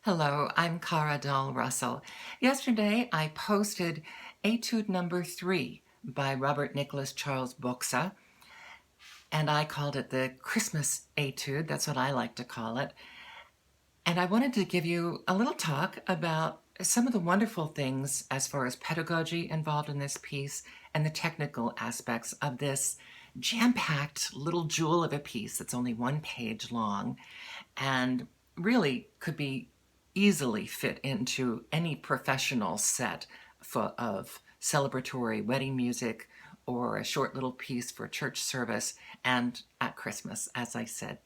Hello, I'm Dahl Russell. Yesterday I posted Etude number 3 by Nichola Charles Bochsa, and I called it the Christmas Etude. That's what I like to call it. And I wanted to give you a little talk about some of the wonderful things as far as pedagogy involved in this piece and the technical aspects of this jam-packed little jewel of a piece that's only 1 page long and really could be easily fit into any professional set of celebratory wedding music or a short little piece for church service and at Christmas, as I said.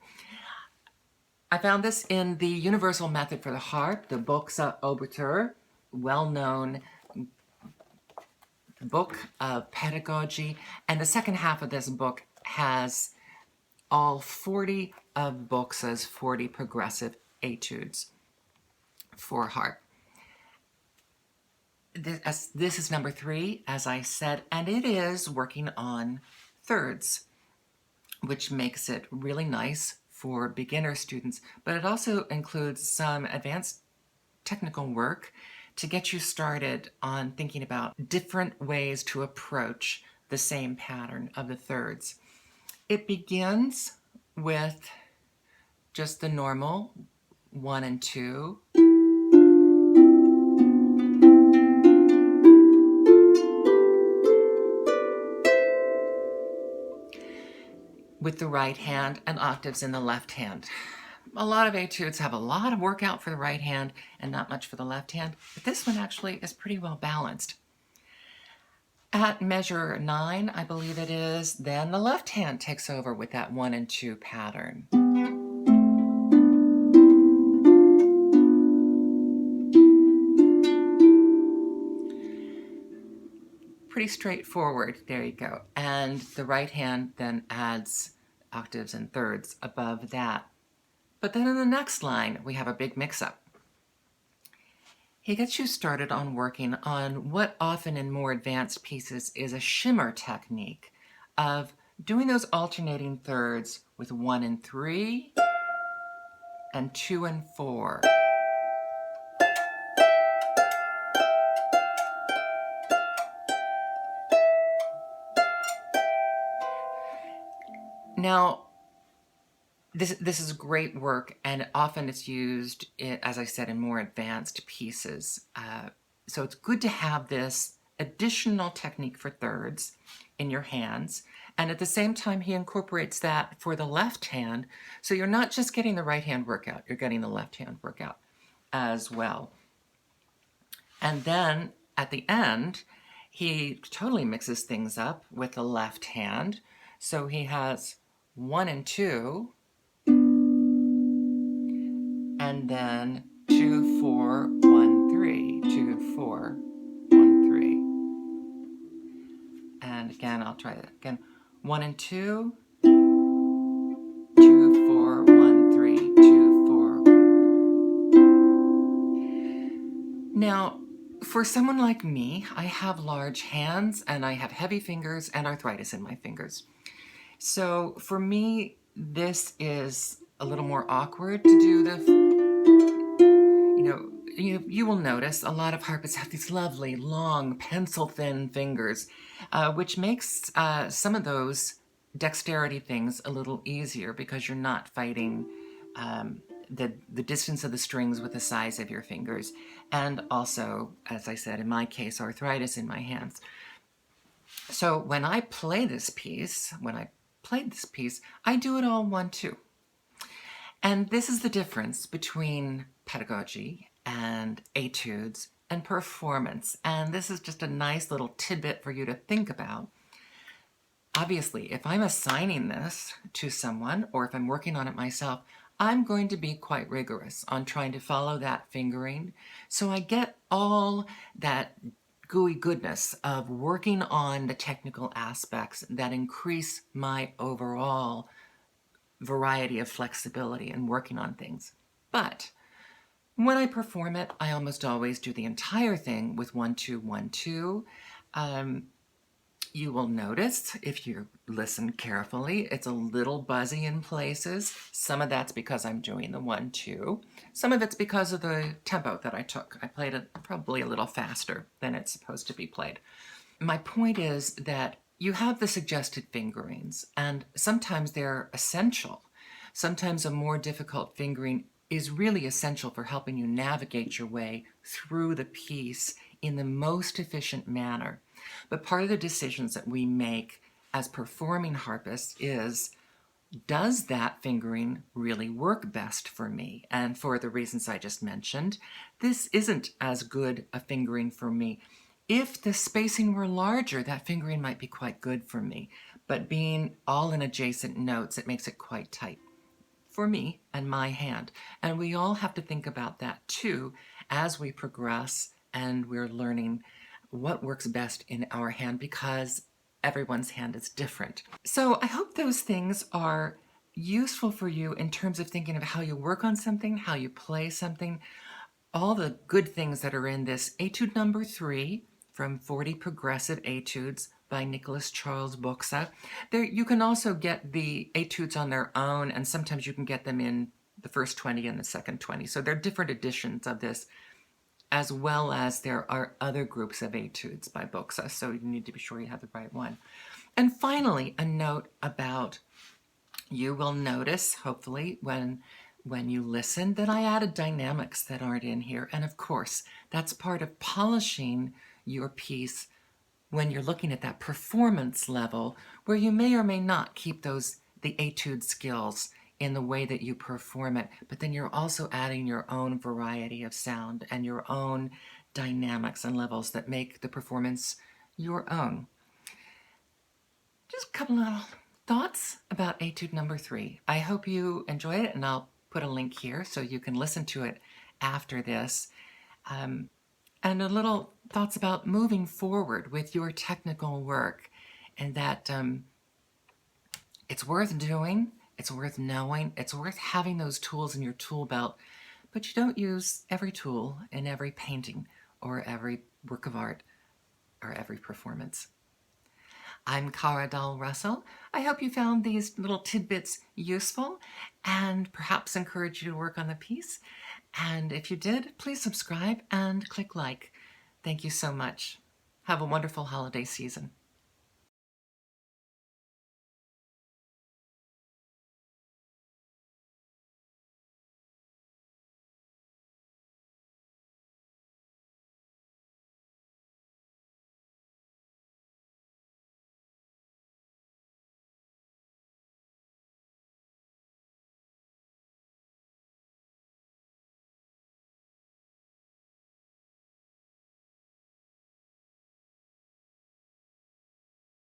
I found this in the Universal Method for the Harp, the Bochsa Oberteur, well-known book of pedagogy, and the second half of this book has all 40 of Bochsa's 40 progressive etudes for harp. This is number 3, as I said, and it is working on thirds, which makes it really nice for beginner students, but it also includes some advanced technical work to get you started on thinking about different ways to approach the same pattern of the thirds. It begins with just the normal 1 and 2. With the right hand and octaves in the left hand. A lot of etudes have a lot of workout for the right hand and not much for the left hand, but this one actually is pretty well balanced. At measure 9, I believe it is, then the left hand takes over with that 1 and 2 pattern. Pretty straightforward, there you go. And the right hand then adds octaves and thirds above that. But then in the next line, we have a big mix-up. He gets you started on working on what often in more advanced pieces is a shimmer technique of doing those alternating thirds with 1 and 3 and 2 and 4. Now, this is great work, and often it's used, as I said, in more advanced pieces. So it's good to have this additional technique for thirds in your hands, and at the same time he incorporates that for the left hand, so you're not just getting the right hand workout, you're getting the left hand workout as well. And then at the end, he totally mixes things up with the left hand, so he has 1 and 2, and then 2, 4, 1, 3, 2, 4, 1, 3. And again, I'll try that again. 1 and 2, 2, 4, 1, 3, 2, 4. Now, for someone like me, I have large hands and I have heavy fingers and arthritis in my fingers. So for me, this is a little more awkward to do the, you will notice a lot of harpists have these lovely, long, pencil-thin fingers, which makes some of those dexterity things a little easier because you're not fighting the distance of the strings with the size of your fingers, and also, as I said, in my case, arthritis in my hands. So when I play this piece, I do it all 1-2. And this is the difference between pedagogy and etudes and performance. And this is just a nice little tidbit for you to think about. Obviously, if I'm assigning this to someone or if I'm working on it myself, I'm going to be quite rigorous on trying to follow that fingering so I get all that gooey goodness of working on the technical aspects that increase my overall variety of flexibility in working on things. But when I perform it, I almost always do the entire thing with 1-2, 1-2. You will notice, if you listen carefully, it's a little buzzy in places. Some of that's because I'm doing the 1-2. Some of it's because of the tempo that I took. I played it probably a little faster than it's supposed to be played. My point is that you have the suggested fingerings, and sometimes they're essential. Sometimes a more difficult fingering is really essential for helping you navigate your way through the piece in the most efficient manner. But part of the decisions that we make as performing harpists is, does that fingering really work best for me? And for the reasons I just mentioned, this isn't as good a fingering for me. If the spacing were larger, that fingering might be quite good for me. But being all in adjacent notes, it makes it quite tight for me and my hand. And we all have to think about that too as we progress and we're learning what works best in our hand, because everyone's hand is different. So I hope those things are useful for you in terms of thinking of how you work on something, how you play something, all the good things that are in this Etude number 3 from 40 Progressive Etudes by Nichola Charles Bochsa. There, you can also get the etudes on their own, and sometimes you can get them in the first 20 and the second 20. So they're different editions of this, as well as there are other groups of etudes by Bochsa, so you need to be sure you have the right one. And finally, a note about, you will notice, hopefully, when you listen, that I added dynamics that aren't in here. And of course, that's part of polishing your piece when you're looking at that performance level, where you may or may not keep the etude skills in the way that you perform it, but then you're also adding your own variety of sound and your own dynamics and levels that make the performance your own. Just a couple of thoughts about Etude number 3. I hope you enjoyed it, and I'll put a link here so you can listen to it after this. And a little thoughts about moving forward with your technical work, and that it's worth doing, it's worth knowing, it's worth having those tools in your tool belt, but you don't use every tool in every painting or every work of art or every performance. I'm Dahl Russell. I hope you found these little tidbits useful and perhaps encourage you to work on the piece. And if you did, please subscribe and click like. Thank you so much. Have a wonderful holiday season.